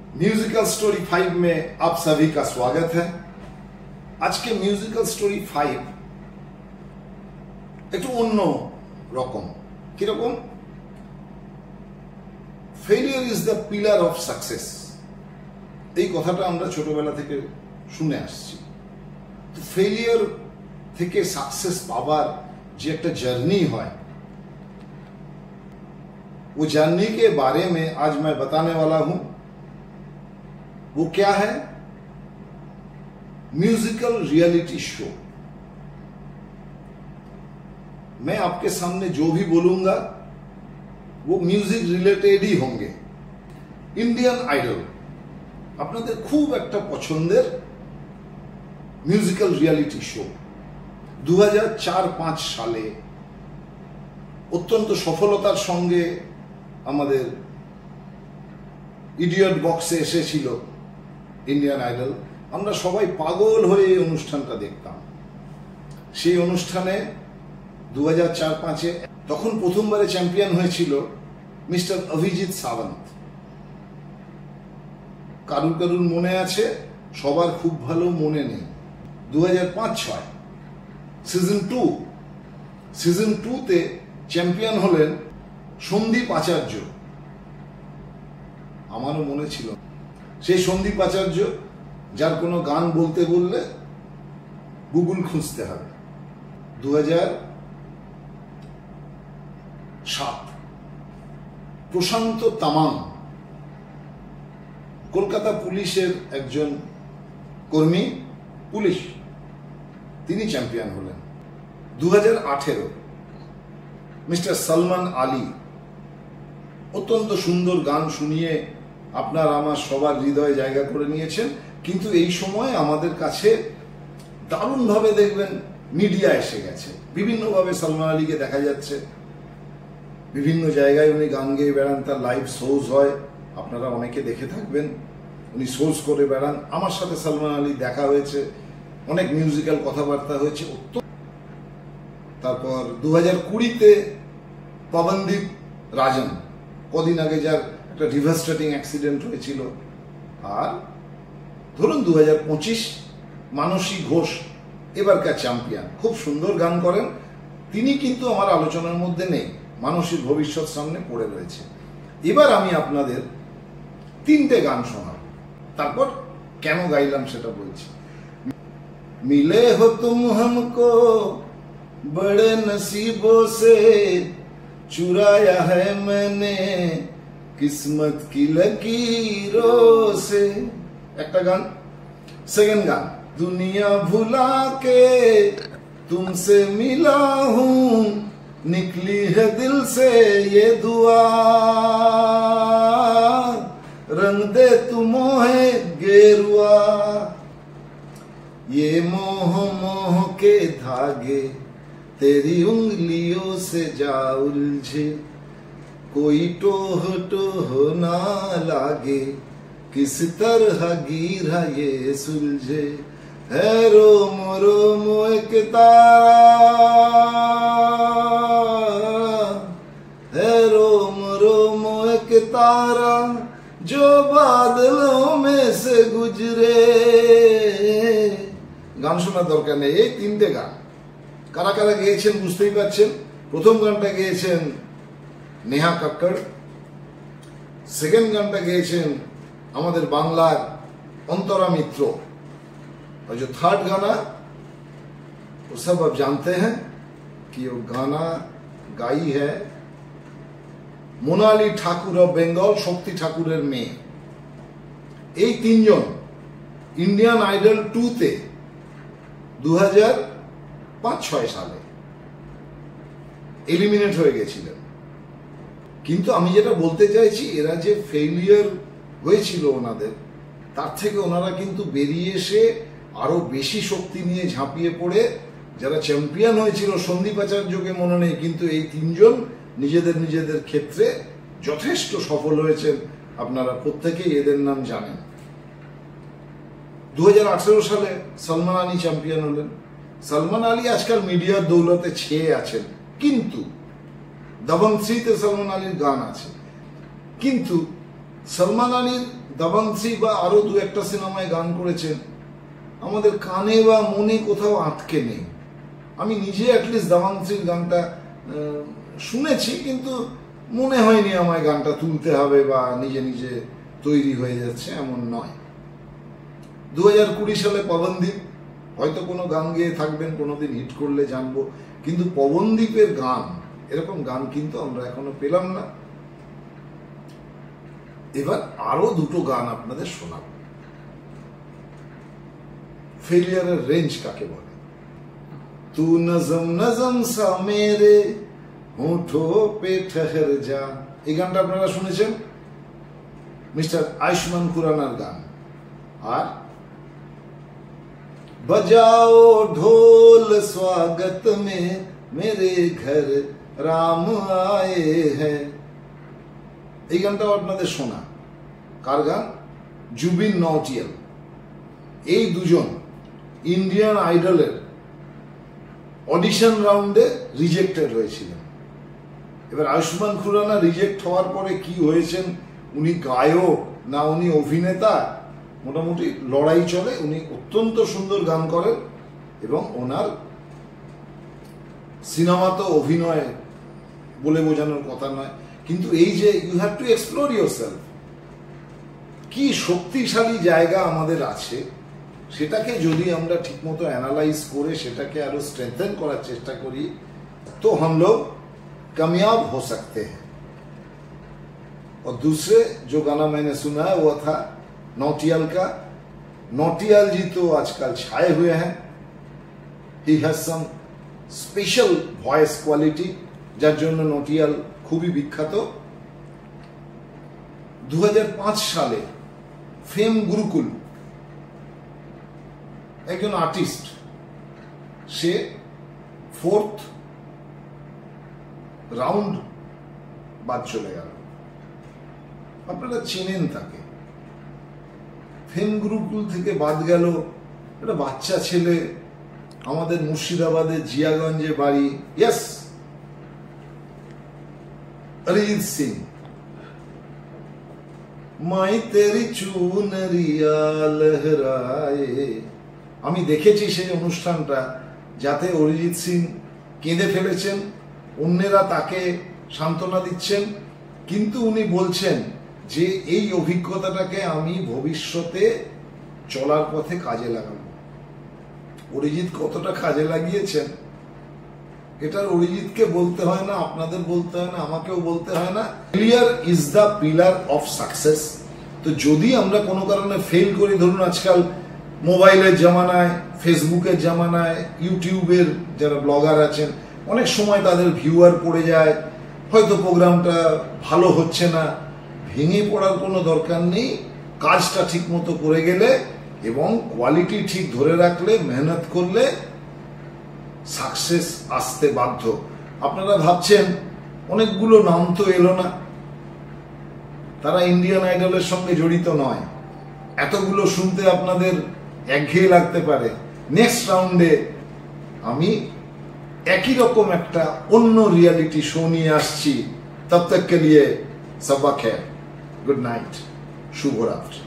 Musical story 5 में आप सभी का स्वागत है। आज के म्यूजिकल स्टोरी 5 একটু অন্য রকম। কি রকম? Failure is the pillar of success. এই কথাটা আমরা ছোটবেলা থেকে শুনে আসছি। তো ফেলিয়ার থেকে সাকসেস পাওয়ার যে একটা জার্নি হয়, वो जर्नी के बारे में आज मैं बताने वाला हूं। वो क्या है? Musical reality show. मैं आपके सामने जो भी बोलूंगा वो म्यूजिक रिलेटेड ही होंगे। इंडियन आइडल আপনাদের খুব একটা পছন্দের মিউজিক্যাল রিয়ালিটি শো 2004-5 সালে অত্যন্ত সফলতার সঙ্গে আমাদের ইডিয়ট বক্সে এসেছিল ইন্ডিয়ান আইডল। আমরা সবাই পাগল হয়ে এই অনুষ্ঠানটা দেখতাম। সেই অনুষ্ঠানে 2004-5-এ তখন প্রথমবারে চ্যাম্পিয়ন হয়েছিল মিস্টার অভিজিৎ সাওয়ন্ত। কারুর কারুর মনে আছে, সবার খুব ভালো মনে নেই। 2005-6 সিজন 2-তে চ্যাম্পিয়ন হলেন সন্দীপ আচার্য। আমারও মনে ছিল সেই সন্দীপ আচার্য, যার কোনো গান বলতে বললে গুগল খুঁজতে হবে। 2007 প্রশান্ত তামাং, কলকাতা পুলিশের একজন কর্মী, পুলিশ, তিনি চ্যাম্পিয়ন হলেন। 2018 মিস্টার সলমান আলী অত্যন্ত সুন্দর গান শুনিয়ে আপনার আমার সবার হৃদয়ে জায়গা করে নিয়েছেন। কিন্তু এই সময় আমাদের কাছে দারুণভাবে দেখবেন মিডিয়া এসে গেছে। বিভিন্নভাবে সলমান আলীকে দেখা যাচ্ছে, বিভিন্ন জায়গায় উনি গান গেয়ে বেড়ান, তার লাইভ শোজ হয়, আপনারা অনেকে দেখে থাকবেন। উনি শোজ করে বেড়ান। আমার সাথে সলমান আলী দেখা হয়েছে, অনেক মিউজিক্যাল কথাবার্তা হয়েছে। তারপর 2020-তে পবনদীপ রাজন, কদিন আগে যার একটা ডিভাস্টেটিং অ্যাক্সিডেন্ট হয়েছিল। আর ধরুন 2025 মানসী ঘোষ এবারকার চ্যাম্পিয়ন, খুব সুন্দর গান করেন। তিনি কিন্তু আমার আলোচনার মধ্যে নেই, মানসীর ভবিষ্যৎ সামনে পড়ে রয়েছে। এবার আমি আপনাদের 3টে গান শোনাব, তারপর কেন গাইলাম সেটা বলছি। মিলে হো তুম हमको बड़े नसीबों से, चुराया है मैंने किस्मत की लकीरों से, একটা গান। সেকেন্ড গান, दुनिया भुला के तुमसे मिला हूं, निकली है दिल से ये दुआ, रंग दे तू मोहे गेरुआ, ये मोह मोह के धागे तेरी उंगलियों से जा उलझे, कोई टोह टोह ना लागे, किस तरह गिरा ये सुलझे, है रोम रोम एक तारा, है रोम रोम एक तारा जो बादलों में से गुजरे। গান শোনার দরকার নেই, এই 3টে গান। কারা কারা গেয়েছেন বুঝতেই পারছেন। প্রথম গানটা গেয়েছেন নেহা কক্কর, সেকেন্ড গানটা গেয়েছেন আমাদের বাংলার অন্তরা মিত্র, और जो थर्ड गाना वो सब आप जानते हैं कि वो गाना गाई है মোনালি ঠাকুর অফ বেঙ্গল, শক্তি ঠাকুরের মেয়ে। এই 3জন ইন্ডিয়ান আইডল 2-তে 2005-6 সালে এলিমিনেট হয়ে গেছিলেন। কিন্তু আমি যেটা বলতে চাইছি, এরা যে ফেলিয়ার হয়েছিল ওনাদের, তার থেকে ওনারা কিন্তু বেরিয়ে এসে আরো বেশি শক্তি নিয়ে ঝাঁপিয়ে পড়ে, যারা চ্যাম্পিয়ন হয়েছিল সন্দীপ আচার্যকে মনে নেই, কিন্তু এই 3জন নিজেদের নিজেদের ক্ষেত্রে যথেষ্ট সফল হয়েছেন। আপনারা প্রত্যেকেই এদের নাম জানেন। 2018 সালে সলমান আলী চ্যাম্পিয়ন হলেন। সলমান আলী আজকাল মিডিয়ার দৌলতে ছেয়ে আছেন, কিন্তু দবং 3-তে সলমান আলীর গান আছে। কিন্তু সলমান আলীর দবঙ্গ থ্রি বা আরো দু একটা সিনেমায় গান করেছেন, আমাদের কানে বা মনে কোথাও আটকে নেই। আমি নিজে অ্যাটলিস্ট দবঙ্গ থ্রির গানটা শুনেছি, কিন্তু মনে হয়নি আমায় গানটা তুলতে হবে বা নিজে নিজে তৈরি হয়ে যাচ্ছে, এমন নয়। 2020 সালে পবনদীপ হয়তো কোনো গান গেয়ে থাকবেন, কোনোদিন হিট করলে জানবো, কিন্তু পবনদীপের গান, এরকম গান কিন্তু আমরা এখনো পেলাম না। এবার আরো দুটো গান আপনাদের শোনাব। ফেলিয়ারের রেঞ্জ কাকে বলে? তু নজম নজম সা মেরে হোঠো পে ঠহর যা, এই গানটা আপনারা শুনেছেন, মিস্টার আয়ুষ্মান খুরানার গান। আর बजाओ ढोल स्वागत में मेरे घर राम आए हैं, এই গানটাও আপনাদের শোনা। কার গান? জুবিন নটিয়াল। এই দুজন ইন্ডিয়ান আইডলের অডিশন রাউন্ডে রিজেক্টেড হয়েছিলেন। এবার আয়ুষ্মান খুরানা রিজেক্ট হওয়ার পরে কি হয়েছেন, উনি গায়ক না উনি অভিনেতা, মোটামুটি লড়াই চলে। উনি অত্যন্ত সুন্দর গান করেন এবং ওনার সিনেমা তো অভিনয় বলে বোঝানোর কথা নয়, কিন্তু এই যে you have to explore yourself, কি শক্তিশালী জায়গা আমাদের আছে, সেটাকে যদি আমরা ঠিকমতো অ্যানালাইজ করে সেটাকে আরো স্ট্রেংথেন করার চেষ্টা করি, तो हम लोग कामयाब हो सकते हैं। और दूसरे जो गाना मैंने सुना है वो था नौटियाल का। नौटियाल जी तो आजकल छाए हुए हैं, he has some special voice quality, যার জন্য নটিয়াল খুবই বিখ্যাত। 2005 সালে ফেম গুরুকুল একজন আর্টিস্ট, সে 4th রাউন্ড বাদ চলে গেল। আপনারা চেনেন তাকে, ফেম গুরুকুল থেকে বাদ গেল। একটা বাচ্চা ছেলে, আমাদের মুর্শিদাবাদের জিয়াগঞ্জে বাড়ি। ইয়েস, অরিজিৎ সিং। মাই তেরি চুনরিয়া লহরায়ে, আমি দেখেছি সেই অনুষ্ঠানটা, যাতে অরিজিৎ সিং কেঁদে ফেলেছেন, অন্যেরা তাকে সান্ত্বনা দিচ্ছেন, কিন্তু উনি বলছেন যে এই অভিজ্ঞতাটাকে আমি ভবিষ্যতে চলার পথে কাজে লাগাবো। অরিজিৎ কতটা কাজে লাগিয়েছেন এটা অরিজিৎকে বলতে হয় না, আপনাদের বলতে হয় না, আমাকেও বলতে হয় না। Failure is the pillar of success. তো যদি আমরা কোনো কারণে ফেল করি, ধরুন আজকাল মোবাইলের জামানায়, ফেসবুকের জামানায়, ইউটিউবের যারা ব্লগার আছেন, অনেক সময় তাদের ভিউয়ার পড়ে যায়, হয়তো প্রোগ্রামটা ভালো হচ্ছে না। ভেঙে পড়ার কোনো দরকার নেই। কাজটা ঠিক মতো করে গেলে এবং কোয়ালিটি ঠিক ধরে রাখলে, মেহনত করলে সাকসেস আসতে বাধ্য। আপনারা ভাবছেন অনেকগুলো নাম তো এলো না, তারা ইন্ডিয়ান আইডলের সঙ্গে জড়িত নয়, এতগুলো শুনতে আপনাদের একঘেয়ে লাগতে পারে। নেক্সট রাউন্ডে আমি একই রকম একটা অন্য রিয়ালিটি শো নিয়ে আসছি। তব তক কে লিয়ে সব্বা খের, গুড নাইট, শুভরাত্রি।